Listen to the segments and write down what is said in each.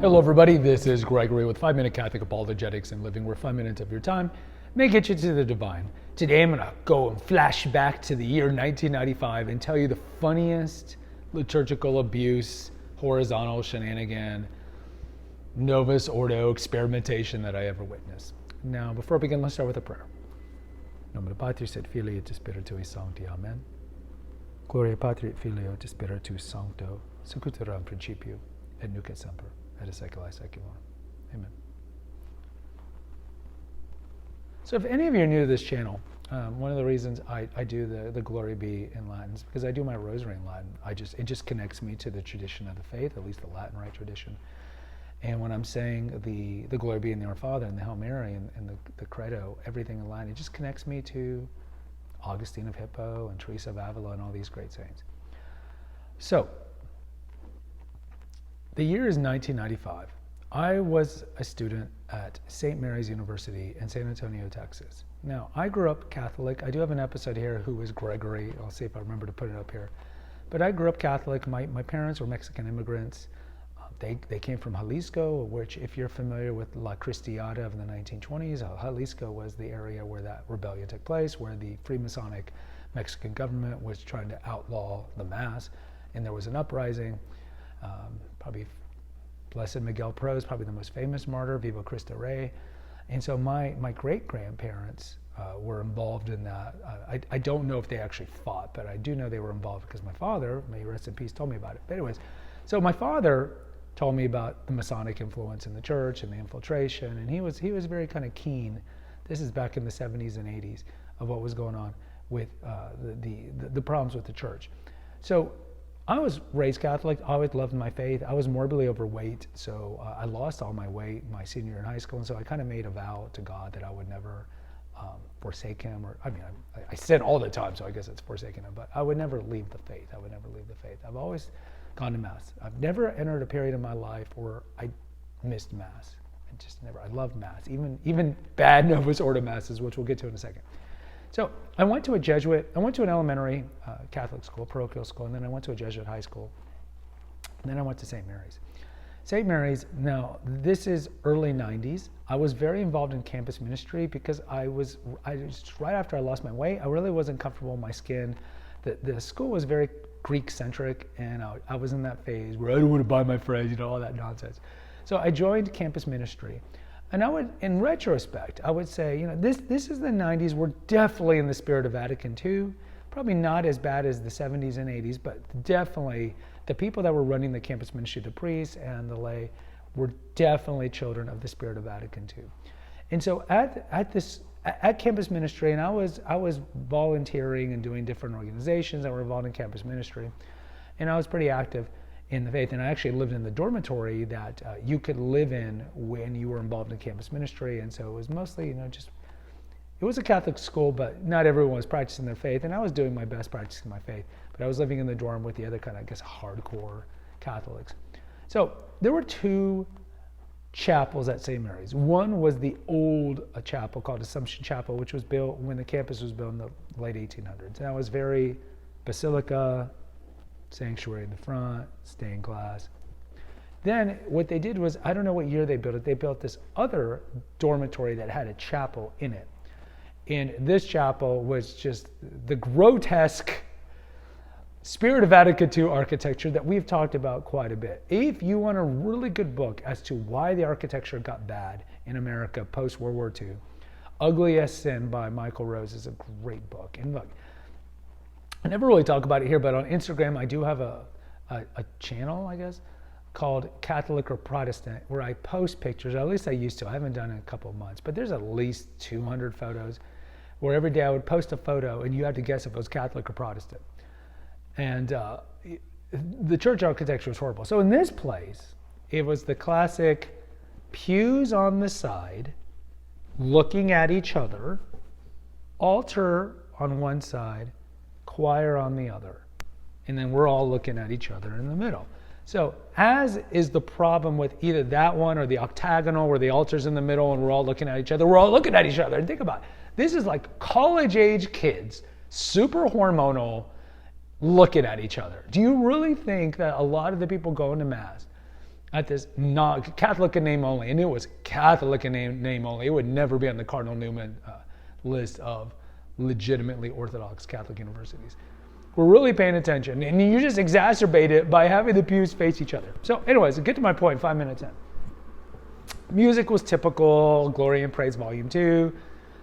Hello everybody, this is Gregory with 5 Minute Catholic Apologetics and Living, where 5 minutes of your time may get you to the divine. Today I'm going to go and flash back to the year 1995 and tell you the funniest liturgical abuse, horizontal shenanigan, Novus, Ordo experimentation that I ever witnessed. Now, before we begin, let's start with a prayer. Nomine Patris et Filii et Spiritui Sancti. Amen. Gloria Patri et Filio et Spiritus Sancto, sic ut erat in principio et nunc et semper, et in saecula saeculorum. Amen. So if any of you are new to this channel, one of the reasons I do the Glory Be in Latin is because I do my rosary in Latin. It just connects me to the tradition of the faith, at least the Latin Rite tradition. And when I'm saying the Glory Be in the Our Father and the Hail Mary and the Credo, everything in Latin, it just connects me to Augustine of Hippo and Teresa of Avila and all these great saints. So, the year is 1995. I was a student at St. Mary's University in San Antonio, Texas. Now, I grew up Catholic. I do have an episode here, Who is Gregory? I'll see if I remember to put it up here. But I grew up Catholic. My parents were Mexican immigrants. They came from Jalisco, which, if you're familiar with La Cristiada of the 1920s, Jalisco was the area where that rebellion took place, where the Freemasonic Mexican government was trying to outlaw the Mass, and there was an uprising. Probably Blessed Miguel Pro is probably the most famous martyr, Viva Cristo Rey. And so my great-grandparents were involved in that. I don't know if they actually fought, but I do know they were involved because my father, may he rest in peace, told me about it. But anyways, so my father told me about the Masonic influence in the church and the infiltration, and he was very kind of keen. This is back in the 70s and 80s of what was going on with the problems with the church. So I was raised Catholic. I always loved my faith. I was morbidly overweight, so I lost all my weight my senior year in high school, and so I kind of made a vow to God that I would never forsake him. Or I sin all the time, so I guess it's forsaking him, but I would never leave the faith. I would never leave the faith. I've always gone to Mass. I've never entered a period in my life where I missed Mass. I just never. I love Mass, even bad Novus Ordo Masses, which we'll get to in a second. So I went to an elementary Catholic school, parochial school, and then I went to a Jesuit high school. And then I went to St. Mary's. St. Mary's, now this is early 90s. I was very involved in campus ministry because I was right after I lost my weight, I really wasn't comfortable in my skin. The school was very Greek-centric, and I was in that phase where I don't want to buy my friends, all that nonsense. So I joined campus ministry. And I would, in retrospect, I would say, this is the 90s. We're definitely in the spirit of Vatican II. Probably not as bad as the 70s and 80s, but definitely the people that were running the campus ministry, the priests and the lay, were definitely children of the spirit of Vatican II. And so at campus ministry, and I was volunteering and doing different organizations that were involved in campus ministry, and I was pretty active in the faith, and I actually lived in the dormitory that you could live in when you were involved in campus ministry. And so it was mostly, it was a Catholic school, but not everyone was practicing their faith, and I was doing my best practicing my faith, but I was living in the dorm with the other kind of, I guess, hardcore Catholics. So there were two chapels at St. Mary's. One was the old chapel called Assumption Chapel, which was built when the campus was built in the late 1800s. And that was very basilica, sanctuary in the front, stained glass. Then what they did was, I don't know what year they built it, they built this other dormitory that had a chapel in it. And this chapel was just the grotesque spirit of Vatican II architecture that we've talked about quite a bit. If you want a really good book as to why the architecture got bad in America post-World War II, Ugly as Sin by Michael Rose is a great book. And look, I never really talk about it here, but on Instagram I do have a channel, I guess, called Catholic or Protestant, where I post pictures, or at least I used to. I haven't done it in a couple of months, but there's at least 200 photos where every day I would post a photo and you had to guess if it was Catholic or Protestant. And the church architecture was horrible. So in this place, it was the classic pews on the side, looking at each other, altar on one side, choir on the other, and then we're all looking at each other in the middle. So as is the problem with either that one or the octagonal where the altar's in the middle and we're all looking at each other, we're all looking at each other. And think about it. This is like college-age kids, super hormonal, looking at each other. Do you really think that a lot of the people going to Mass at this not Catholic in name only, and it was Catholic in name only. It would never be on the Cardinal Newman list of legitimately Orthodox Catholic universities. We're really paying attention, and you just exacerbate it by having the pews face each other. So anyways, to get to my point, 5 minutes in. Music was typical, Glory and Praise Volume 2.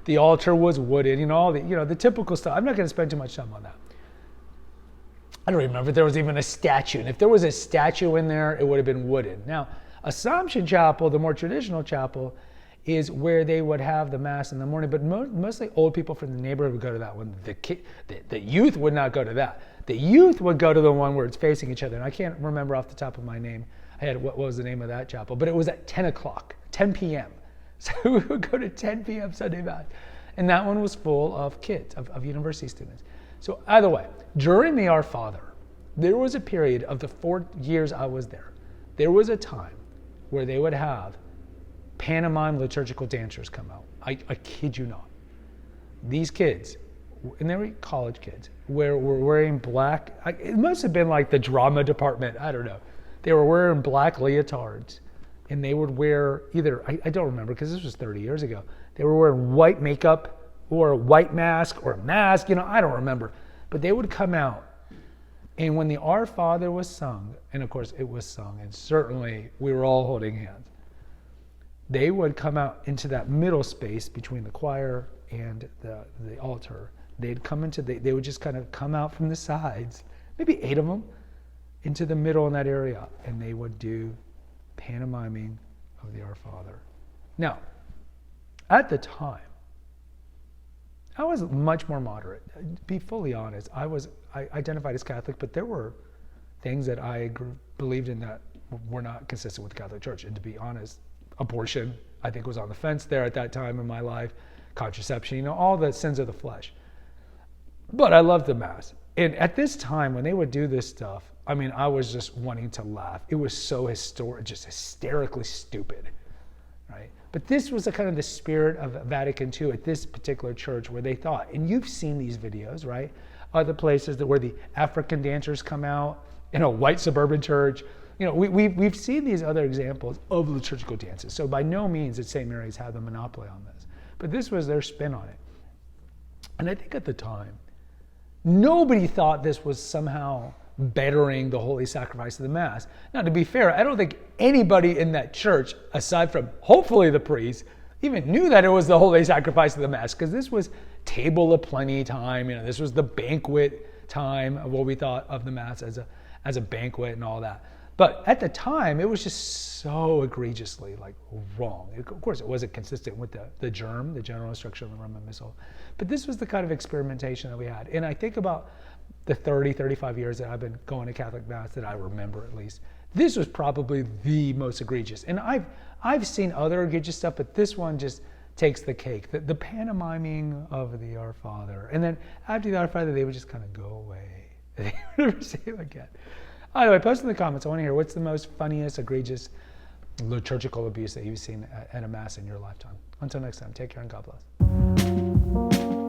The altar was wooden, all the typical stuff. I'm not going to spend too much time on that. I don't remember if there was even a statue. And if there was a statue in there, it would have been wooden. Now, Assumption Chapel, the more traditional chapel, is where they would have the Mass in the morning. But mostly old people from the neighborhood would go to that one. The youth would not go to that. The youth would go to the one where it's facing each other. And I can't remember off the top of my name. I had what was the name of that chapel. But it was at 10 o'clock, 10 p.m. So we would go to 10 p.m. Sunday Mass. And that one was full of kids, of university students. So either way, during the Our Father, there was a period of the 4 years I was there was a time where they would have pantomime liturgical dancers come out. I kid you not. These kids, and they were college kids, were wearing black, it must have been like the drama department, I don't know. They were wearing black leotards, and they would wear either, I don't remember because this was 30 years ago, they were wearing white makeup or a white mask or a mask, I don't remember. But they would come out, and when the Our Father was sung, and of course it was sung, and certainly we were all holding hands, they would come out into that middle space between the choir and the altar. They'd come they would just kind of come out from the sides, maybe 8 of them, into the middle in that area, and they would do pantomiming of the Our Father. Now, at the time, I was much more moderate. To be fully honest, I identified as Catholic, but there were things that I believed in that were not consistent with the Catholic Church. And to be honest, abortion, I think, was on the fence there at that time in my life, contraception, all the sins of the flesh. But I loved the Mass. And at this time, when they would do this stuff, I was just wanting to laugh. It was so just hysterically stupid, right? But this was the kind of the spirit of Vatican II at this particular church where they thought, and you've seen these videos, right? Other places where the African dancers come out in a white suburban church. We've seen these other examples of liturgical dances. So by no means did St. Mary's have the monopoly on this. But this was their spin on it. And I think at the time, nobody thought this was somehow bettering the holy sacrifice of the Mass. Now, to be fair, I don't think anybody in that church, aside from hopefully the priest, even knew that it was the holy sacrifice of the Mass, because this was table of plenty time. This was the banquet time of what we thought of the Mass as a banquet and all that. But at the time, it was just so egregiously wrong. Of course, it wasn't consistent with the general instruction of the Roman Missal. But this was the kind of experimentation that we had. And I think about the 30, 35 years that I've been going to Catholic Mass, that I remember at least, this was probably the most egregious. And I've seen other egregious stuff, but this one just takes the cake. The pantomiming of the Our Father. And then after the Our Father, they would just kind of go away. They would never say it again. Anyway, post in the comments. I want to hear what's the most funniest, egregious liturgical abuse that you've seen at a Mass in your lifetime. Until next time, take care and God bless.